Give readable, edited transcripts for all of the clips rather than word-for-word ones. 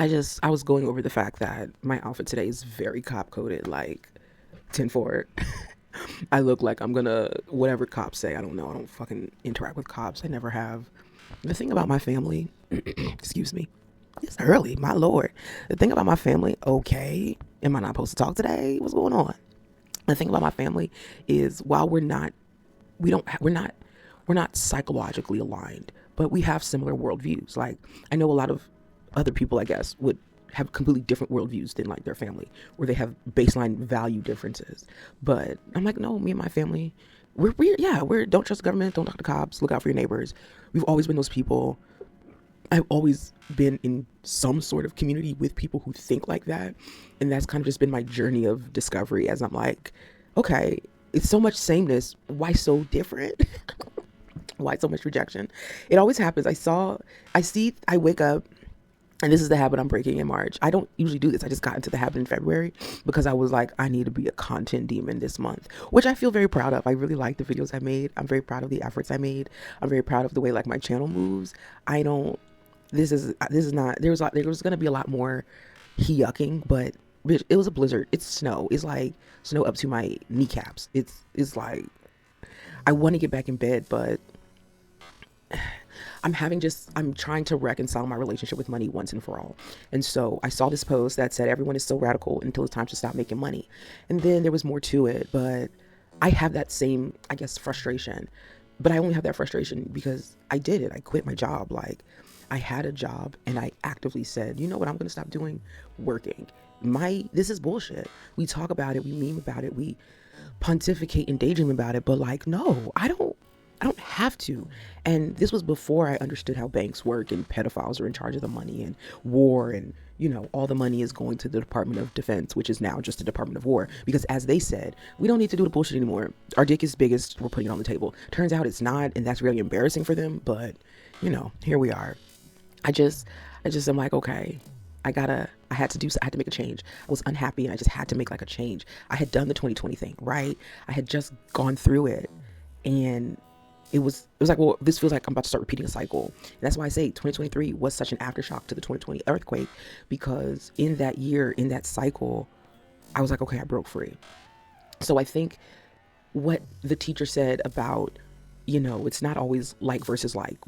I was going over the fact that my outfit today is very cop coded, like 10 4. I look like I'm gonna, whatever cops say, I don't know. I don't fucking interact with cops. I never have. The thing about my family, excuse me, it's early, my lord. The thing about my family, okay, am I not supposed to talk today? What's going on? The thing about my family is while we don't, we're not psychologically aligned, but we have similar worldviews. Like, I know a lot of other people, I guess, would have completely different worldviews than like their family, where they have baseline value differences. But I'm like, no, me and my family, we're don't trust the government, don't talk to cops, look out for your neighbors. We've always been those people. I've always been in some sort of community with people who think like that. And that's kind of just been my journey of discovery as I'm like, okay, it's so much sameness. Why so different? Why so much rejection? It always happens. I wake up, and this is the habit I'm breaking in March. I don't usually do this. I just got into the habit in February because I was like, I need to be a content demon this month, which I feel very proud of. I really like the videos I made. I'm very proud of the efforts I made. I'm very proud of the way like my channel moves. I don't, this is not, there was going to be a lot more yucking, but bitch, it was a blizzard. It's snow. It's like snow up to my kneecaps. It's like, I want to get back in bed, but I'm trying to reconcile my relationship with money once and for all. And so I saw this post that said everyone is so radical until it's time to stop making money. And then there was more to it, but I have that same, I guess, frustration. But I only have that frustration because I did it. I quit my job. Like, I had a job and I actively said, you know what I'm going to stop doing? Working. This is bullshit. We talk about it, we meme about it, we pontificate and daydream about it, but like, no, I don't have to. And this was before I understood how banks work and pedophiles are in charge of the money and war and, all the money is going to the Department of Defense, which is now just the Department of War. Because as they said, we don't need to do the bullshit anymore. Our dick is biggest. We're putting it on the table. Turns out it's not. And that's really embarrassing for them. But, here we are. I just am like, okay, I had to make a change. I was unhappy and I just had to make like a change. I had done the 2020 thing, right? I had just gone through it and it was like, well, this feels like I'm about to start repeating a cycle. And that's why I say 2023 was such an aftershock to the 2020 earthquake, because in that year, in that cycle, I was like, okay, I broke free. So I think what the teacher said about, it's not always like versus like.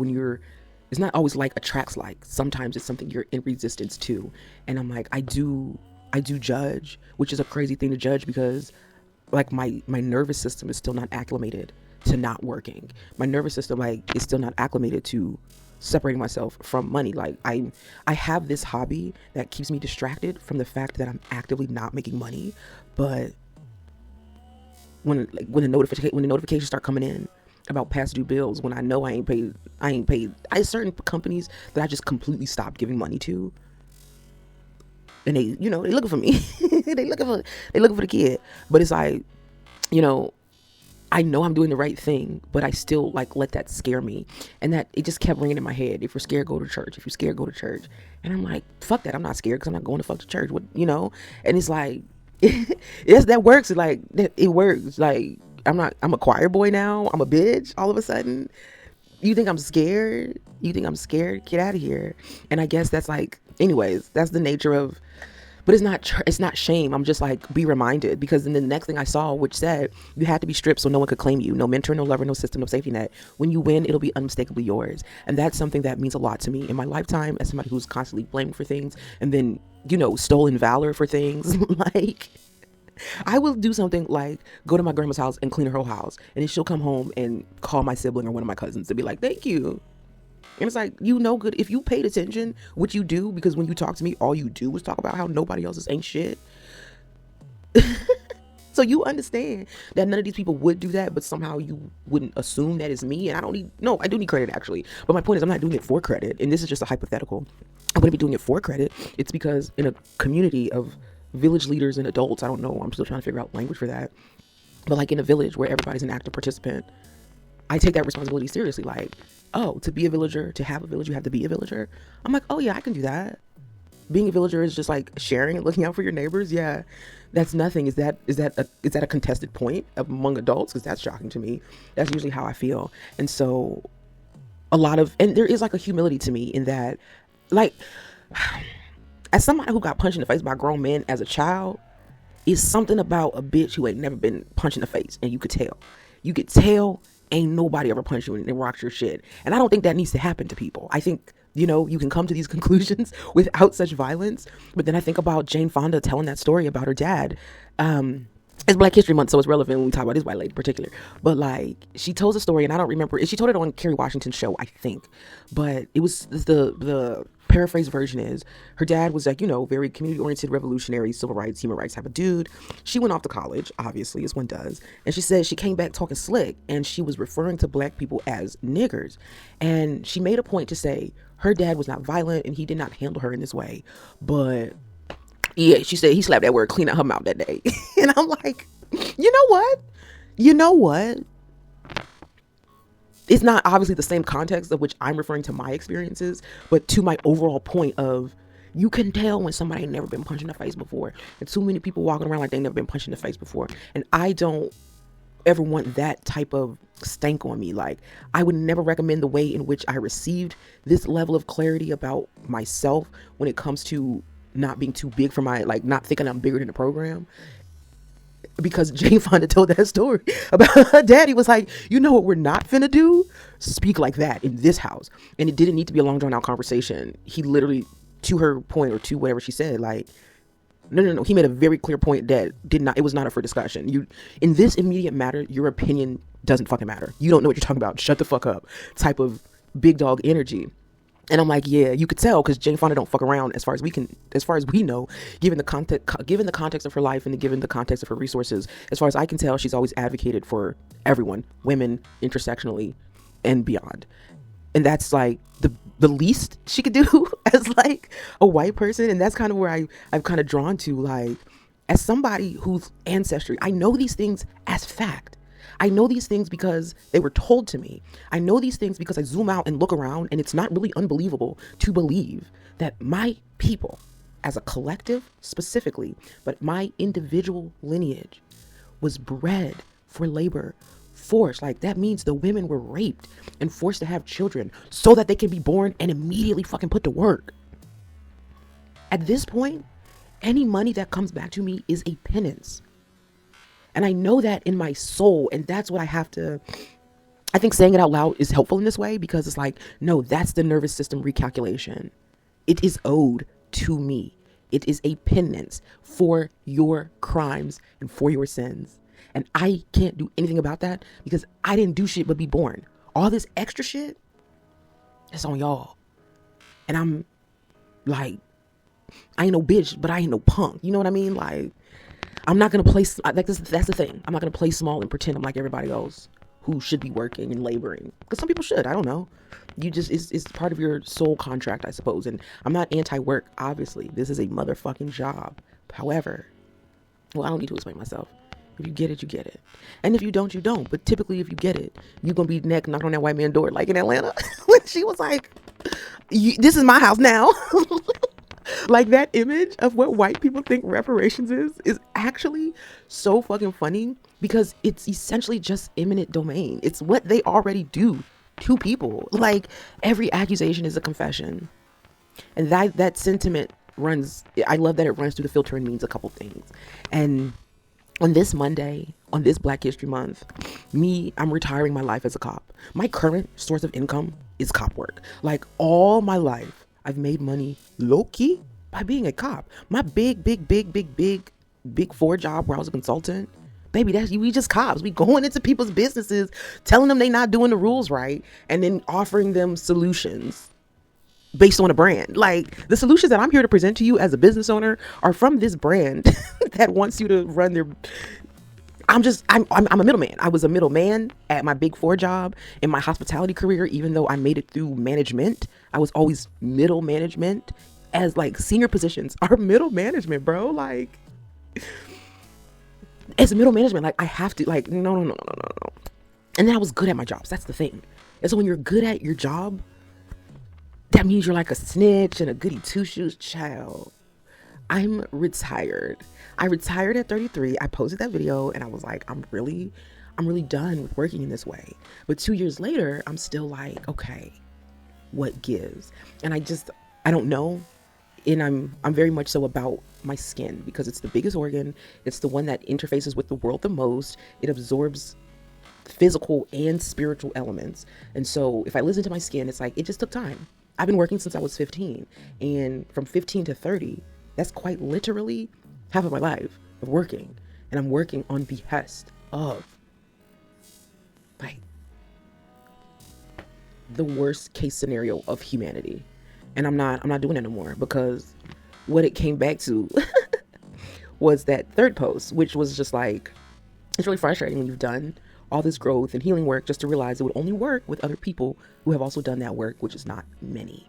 It's not always like attracts like. Sometimes it's something you're in resistance to. And I'm like, I do judge, which is a crazy thing to judge because like my nervous system is still not acclimated to not working. My nervous system is still not acclimated to separating myself from money. Like I have this hobby that keeps me distracted from the fact that I'm actively not making money. But when the notifications start coming in about past due bills, when I know I ain't paid. I have certain companies that I just completely stopped giving money to, and they looking for me. they looking for the kid. But it's like, I know I'm doing the right thing, but I still like let that scare me. And that it just kept ringing in my head. If you're scared, go to church. If you're scared, go to church. And I'm like, fuck that. I'm not scared because I'm not going to fuck to church. And it's like, yes, that works. It works. Like, I'm a choir boy now. I'm a bitch all of a sudden. You think I'm scared? Get out of here. And I guess that's like, anyways, that's the nature of, but it's not shame. I'm just like, be reminded, because then the next thing I saw, which said you had to be stripped so no one could claim you. No mentor, no lover, no system, no safety net. When you win, it'll be unmistakably yours. And that's something that means a lot to me in my lifetime as somebody who's constantly blamed for things and then, stolen valor for things. Like, I will do something like go to my grandma's house and clean her whole house. And then she'll come home and call my sibling or one of my cousins to be like, thank you. And it's like, good. If you paid attention, which you do, because when you talk to me, all you do is talk about how nobody else's ain't shit. So you understand that none of these people would do that, but somehow you wouldn't assume that is me. And I do need credit actually. But my point is I'm not doing it for credit. And this is just a hypothetical. I wouldn't be doing it for credit. It's because in a community of village leaders and adults, I don't know, I'm still trying to figure out language for that. But like in a village where everybody's an active participant, I take that responsibility seriously. Like, oh, to be a villager, to have a village, you have to be a villager. I'm like, oh yeah, I can do that. Being a villager is just like sharing and looking out for your neighbors. Yeah, that's nothing. Is that a contested point among adults? Because that's shocking to me. That's usually how I feel. And so and there is like a humility to me in that, like, As somebody who got punched in the face by grown men as a child, it's something about a bitch who ain't never been punched in the face, and you could tell. You could tell ain't nobody ever punched you and rocked your shit. And I don't think that needs to happen to people. I think, you can come to these conclusions without such violence. But then I think about Jane Fonda telling that story about her dad. It's Black History Month, so it's relevant when we talk about this white lady in particular. But like, she tells a story, and I don't remember. She told it on Kerry Washington's show, I think. But it was the paraphrase version is her dad was like, very community oriented, revolutionary, civil rights, human rights type of dude. She went off to college, obviously, as one does, and she said she came back talking slick, and she was referring to black people as niggers, and she made a point to say her dad was not violent and he did not handle her in this way, but yeah, she said he slapped that word clean out her mouth that day. And I'm like, you know what? It's not obviously the same context of which I'm referring to my experiences, but to my overall point of, you can tell when somebody ain't never been punched in the face before. And too many people walking around like they never been punched in the face before. And I don't ever want that type of stank on me. Like, I would never recommend the way in which I received this level of clarity about myself when it comes to not being too big for not thinking I'm bigger than the program. Because Jane Fonda told that story about her daddy was like, you know what we're not finna do? Speak like that in this house. And it didn't need to be a long drawn out conversation. He literally, to her point, or to whatever she said, like, no. He made a very clear point that it was not up for discussion. In this immediate matter, your opinion doesn't fucking matter. You don't know what you're talking about. Shut the fuck up type of big dog energy. And I'm like, yeah, you could tell, because Jane Fonda don't fuck around as far as we know, given the context of her life and given the context of her resources. As far as I can tell, she's always advocated for everyone, women, intersectionally, and beyond. And that's like the least she could do as like a white person. And that's kind of where I've kind of drawn to, like, as somebody whose ancestry, I know these things as fact. I know these things because they were told to me. I know these things because I zoom out and look around, and it's not really unbelievable to believe that my people, as a collective specifically, but my individual lineage, was bred for labor force. Like, that means the women were raped and forced to have children so that they can be born and immediately fucking put to work. At this point, any money that comes back to me is a penance. And I know that in my soul, and that's what I think saying it out loud is helpful in this way, because it's like, no, that's the nervous system recalculation. It is owed to me. It is a penance for your crimes and for your sins. And I can't do anything about that because I didn't do shit but be born. All this extra shit, it's on y'all. And I'm like, I ain't no bitch, but I ain't no punk. You know what I mean? Like, I'm not going to play, like, that's the thing. I'm not going to play small and pretend I'm like everybody else who should be working and laboring. Because some people should, I don't know. It's part of your soul contract, I suppose. And I'm not anti-work, obviously. This is a motherfucking job. However, well, I don't need to explain myself. If you get it, you get it. And if you don't, you don't. But typically, if you get it, you're going to be neck knocking on that white man's door, like in Atlanta. When she was like, this is my house now. Like, that image of what white people think reparations is actually so fucking funny, because it's essentially just eminent domain. It's what they already do to people. Like, every accusation is a confession. And that sentiment I love that it runs through the filter and means a couple things. And on this Monday, on this Black History Month, I'm retiring my life as a cop. My current source of income is cop work. Like, all my life, I've made money low-key by being a cop. My big four job where I was a consultant, baby, we just cops. We going into people's businesses, telling them they not doing the rules right, and then offering them solutions based on a brand. Like, the solutions that I'm here to present to you as a business owner are from this brand that wants you to run their... I'm a middleman. I was a middleman at my big four job in my hospitality career. Even though I made it through management, I was always middle management, as like senior positions are middle management, bro. Like, as middle management, like, I have to, like, no. And then I was good at my jobs. That's the thing. And so when you're good at your job, that means you're like a snitch and a goody two shoes. Child, I'm retired. I retired at 33. I posted that video and I was like, I'm really done with working in this way. But 2 years later, I'm still like, okay, what gives? And I don't know And I'm very much so about my skin because it's the biggest organ. It's the one that interfaces with the world the most. It absorbs physical and spiritual elements. And so if I listen to my skin, it's like it just took time. I've been working since I was 15, and from 15 to 30, that's quite literally half of my life of working. And I'm working on behest of like the worst case scenario of humanity. And I'm not doing it anymore because what it came back to was that third post, which was just like, it's really frustrating when you've done all this growth and healing work just to realize it would only work with other people who have also done that work, which is not many.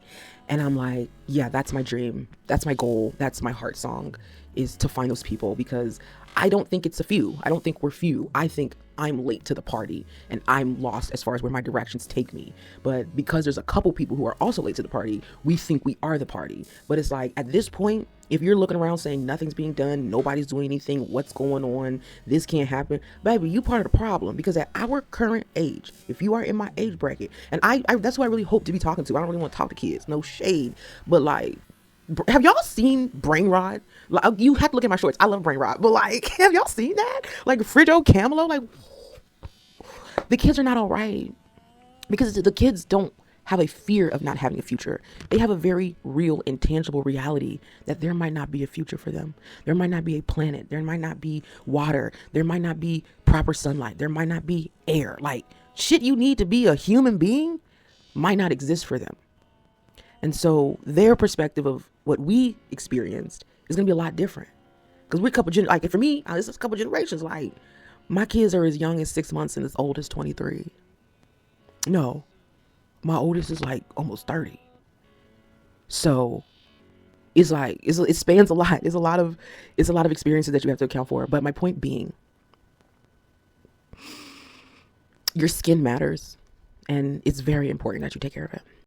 And I'm like, yeah, that's my dream. That's my goal. That's my heart song, is to find those people, because I don't think it's a few. I don't think we're few. I think I'm late to the party and I'm lost as far as where my directions take me. But because there's a couple people who are also late to the party, we think we are the party. But it's like, at this point, if you're looking around saying nothing's being done, nobody's doing anything, what's going on, this can't happen, baby, you part of the problem. Because at our current age, if you are in my age bracket, and I that's who I really hope to be talking to. I don't really want to talk to kids, no shade, but like, have y'all seen Brain Rot? Like, you have to look at my shorts. I love Brain Rot, but like, have y'all seen that? Like Frijo Camelo, like, the kids are not all right, because the kids don't have a fear of not having a future. They have a very real, intangible reality that there might not be a future for them. There might not be a planet. There might not be water. There might not be proper sunlight. There might not be air. Like, shit you need to be a human being might not exist for them. And so their perspective of what we experienced is going to be a lot different. Because we're a couple, like for me, this is a couple generations. Like, my kids are as young as 6 months and as old as 23. No, my oldest is like almost 30. So it's like, it spans a lot. It's a lot of experiences that you have to account for. But my point being, your skin matters, and it's very important that you take care of it.